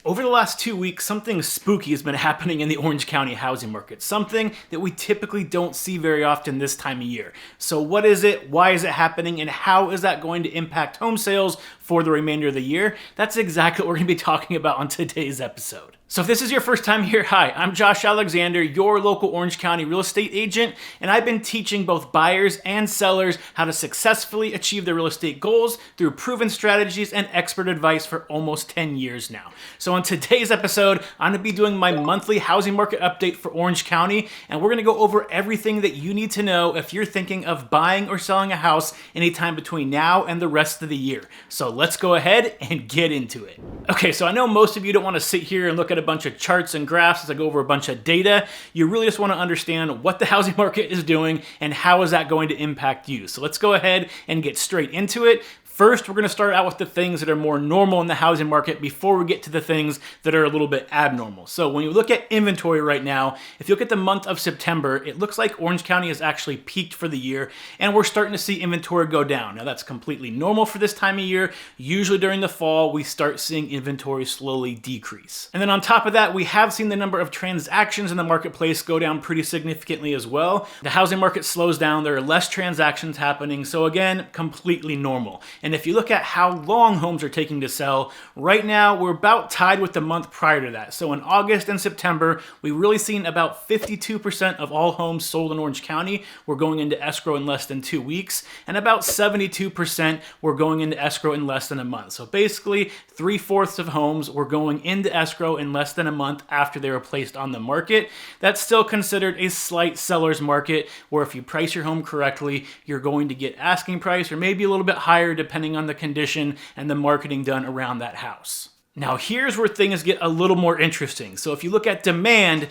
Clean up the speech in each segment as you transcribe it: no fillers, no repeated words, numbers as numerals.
Over the last 2 weeks, something spooky has been happening in the Orange County housing market, something that we typically don't see very often this time of year. So what is it, why is it happening, and how is that going to impact home sales for the remainder of the year? That's exactly what we're going to be talking about on today's episode. So if this is your first time here, hi, I'm Josh Alexander, your local Orange County real estate agent, and I've been teaching both buyers and sellers how to successfully achieve their real estate goals through proven strategies and expert advice for almost 10 years now. So on today's episode, I'm going to be doing my monthly housing market update for Orange County, and we're going to go over everything that you need to know if you're thinking of buying or selling a house anytime between now and the rest of the year. So let's go ahead and get into it. Okay, so I know most of you don't want to sit here and look at a bunch of charts and graphs as I go over a bunch of data. You really just want to understand what the housing market is doing and how is that going to impact you. So let's go ahead and get straight into it. First, we're going to start out with the things that are more normal in the housing market before we get to the things that are a little bit abnormal. So when you look at inventory right now, if you look at the month of September, it looks like Orange County has actually peaked for the year, and we're starting to see inventory go down. Now that's completely normal for this time of year. Usually during the fall, we start seeing inventory slowly decrease. And then on top of that, we have seen the number of transactions in the marketplace go down pretty significantly as well. The housing market slows down, there are less transactions happening, so again, completely normal. And if you look at how long homes are taking to sell, right now we're about tied with the month prior to that. So in August and September, we've really seen about 52% of all homes sold in Orange County were going into escrow in less than 2 weeks, and about 72% were going into escrow in less than a month. So basically, 3/4 of homes were going into escrow in less than a month after they were placed on the market. That's still considered a slight seller's market, where if you price your home correctly, you're going to get asking price or maybe a little bit higher depending on the condition and the marketing done around that house. Now here's where things get a little more interesting. So if you look at demand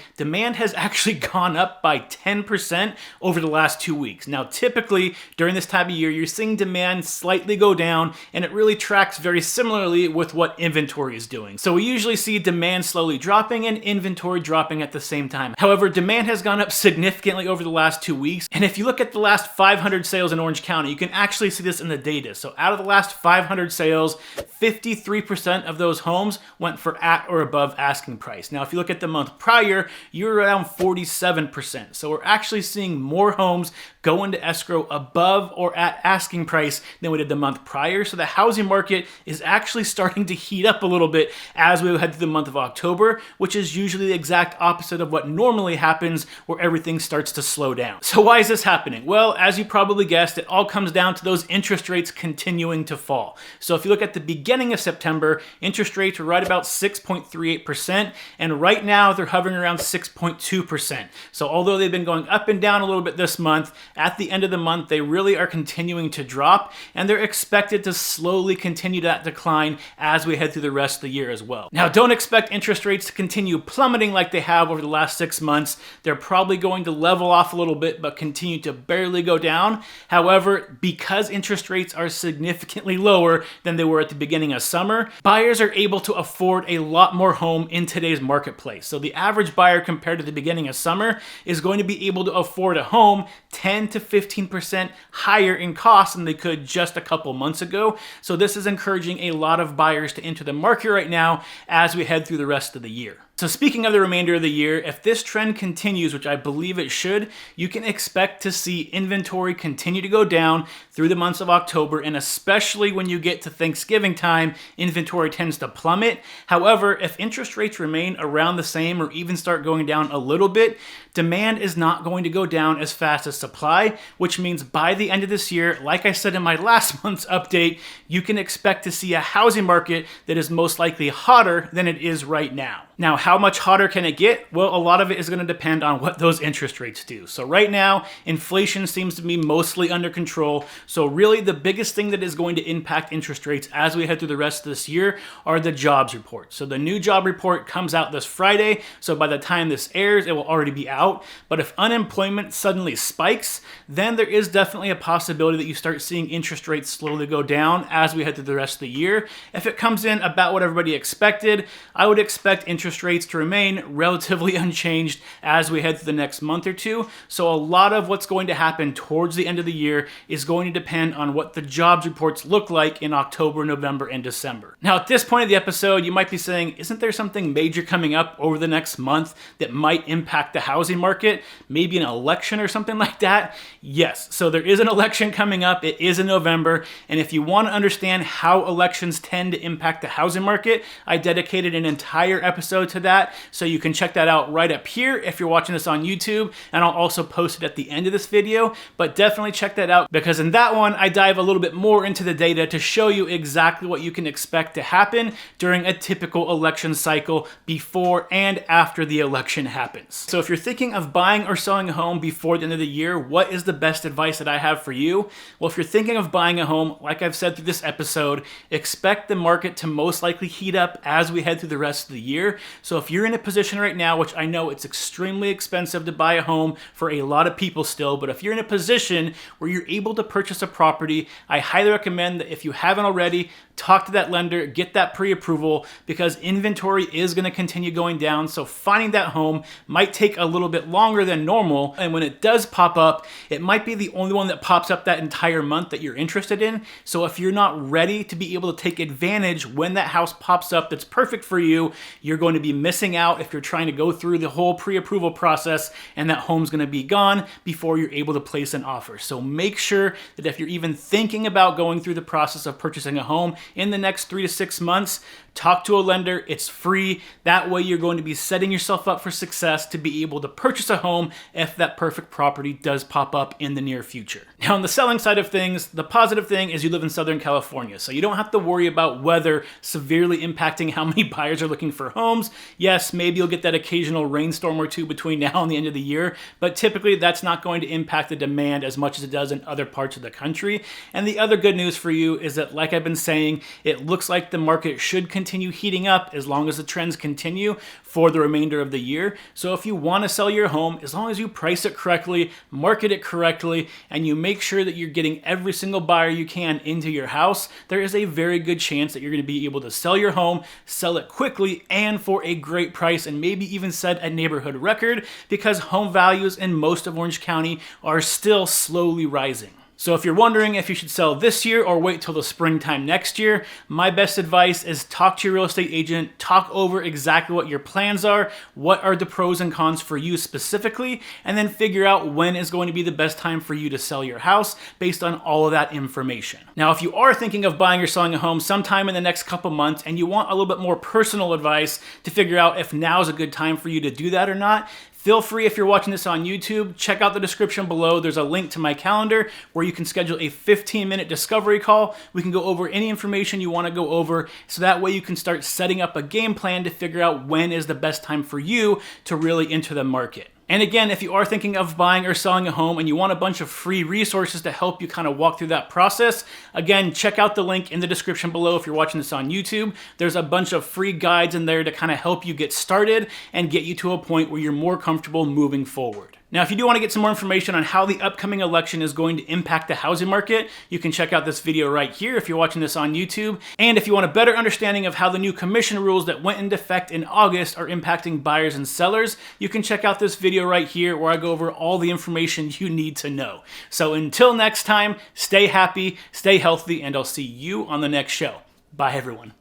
has actually gone up by 10% over the last 2 weeks. Now typically during this time of year, you're seeing demand slightly go down, and it really tracks very similarly with what inventory is doing. So we usually see demand slowly dropping and inventory dropping at the same time. However, demand has gone up significantly over the last 2 weeks. And if you look at the last 500 sales in Orange County, you can actually see this in the data. So out of the last 500 sales, 53% of those homes went for at or above asking price. Now, if you look at the month prior, you're around 47%. So we're actually seeing more homes go into escrow above or at asking price than we did the month prior. So the housing market is actually starting to heat up a little bit as we head through the month of October, which is usually the exact opposite of what normally happens, where everything starts to slow down. So why is this happening? Well, as you probably guessed, it all comes down to those interest rates continuing to fall. So if you look at the beginning of September, interest rates were right about 6.38%, and right now they're hovering around 6.2%. So although they've been going up and down a little bit this month, at the end of the month they really are continuing to drop, and they're expected to slowly continue that decline as we head through the rest of the year as well. Now, don't expect interest rates to continue plummeting like they have over the last 6 months. They're probably going to level off a little bit but continue to barely go down. However, because interest rates are significantly lower than they were at the beginning of summer, buyers are able to afford a lot more home in today's marketplace. So the average buyer compared to the beginning of summer is going to be able to afford a home 10 to 15% higher in cost than they could just a couple months ago. So this is encouraging a lot of buyers to enter the market right now as we head through the rest of the year. So speaking of the remainder of the year, if this trend continues, which I believe it should, you can expect to see inventory continue to go down through the months of October, and especially when you get to Thanksgiving time, inventory tends to plummet. However, if interest rates remain around the same or even start going down a little bit, demand is not going to go down as fast as supply, which means by the end of this year, like I said in my last month's update, you can expect to see a housing market that is most likely hotter than it is right now. Now, how much hotter can it get? Well, a lot of it is going to depend on what those interest rates do. So right now, inflation seems to be mostly under control. So really the biggest thing that is going to impact interest rates as we head through the rest of this year are the jobs report. So the new job report comes out this Friday. So by the time this airs, it will already be out. But if unemployment suddenly spikes, then there is definitely a possibility that you start seeing interest rates slowly go down as we head through the rest of the year. If it comes in about what everybody expected, I would expect interest interest rates to remain relatively unchanged as we head through the next month or two. So a lot of what's going to happen towards the end of the year is going to depend on what the jobs reports look like in October, November, and December. Now, at this point of the episode, you might be saying, isn't there something major coming up over the next month that might impact the housing market? Maybe an election or something like that? Yes. So there is an election coming up. It is in November. And if you want to understand how elections tend to impact the housing market, I dedicated an entire episode to that. So you can check that out right up here if you're watching this on YouTube. And I'll also post it at the end of this video. But definitely check that out, because in that one, I dive a little bit more into the data to show you exactly what you can expect to happen during a typical election cycle before and after the election happens. So if you're thinking of buying or selling a home before the end of the year, what is the best advice that I have for you? Well, if you're thinking of buying a home, like I've said through this episode, expect the market to most likely heat up as we head through the rest of the year. So if you're in a position right now, which I know it's extremely expensive to buy a home for a lot of people still, but if you're in a position where you're able to purchase a property, I highly recommend that if you haven't already, talk to that lender, get that pre-approval, because inventory is going to continue going down. So finding that home might take a little bit longer than normal. And when it does pop up, it might be the only one that pops up that entire month that you're interested in. So if you're not ready to be able to take advantage when that house pops up that's perfect for you, you're going to be missing out if you're trying to go through the whole pre-approval process and that home's going to be gone before you're able to place an offer. So make sure that if you're even thinking about going through the process of purchasing a home in the next 3 to 6 months, talk to a lender. It's free. That way you're going to be setting yourself up for success to be able to purchase a home if that perfect property does pop up in the near future. Now, on the selling side of things, the positive thing is you live in Southern California, so you don't have to worry about weather severely impacting how many buyers are looking for homes. Yes, maybe you'll get that occasional rainstorm or two between now and the end of the year, but typically that's not going to impact the demand as much as it does in other parts of the country. And the other good news for you is that, like I've been saying, it looks like the market should continue heating up as long as the trends continue for the remainder of the year. So if you want to sell your home, as long as you price it correctly, market it correctly, and you make sure that you're getting every single buyer you can into your house, there is a very good chance that you're going to be able to sell your home, sell it quickly and for a great price, and maybe even set a neighborhood record, because home values in most of Orange County are still slowly rising. So if you're wondering if you should sell this year or wait till the springtime next year, my best advice is talk to your real estate agent, talk over exactly what your plans are, what are the pros and cons for you specifically, and then figure out when is going to be the best time for you to sell your house based on all of that information. Now, if you are thinking of buying or selling a home sometime in the next couple months and you want a little bit more personal advice to figure out if now's a good time for you to do that or not, feel free, if you're watching this on YouTube, check out the description below. There's a link to my calendar where you can schedule a 15-minute discovery call. We can go over any information you want to go over, so that way you can start setting up a game plan to figure out when is the best time for you to really enter the market. And again, if you are thinking of buying or selling a home and you want a bunch of free resources to help you kind of walk through that process, again, check out the link in the description below if you're watching this on YouTube. There's a bunch of free guides in there to kind of help you get started and get you to a point where you're more comfortable moving forward. Now, if you do want to get some more information on how the upcoming election is going to impact the housing market, you can check out this video right here if you're watching this on YouTube. And if you want a better understanding of how the new commission rules that went into effect in August are impacting buyers and sellers, you can check out this video right here where I go over all the information you need to know. So until next time, stay happy, stay healthy, and I'll see you on the next show. Bye, everyone.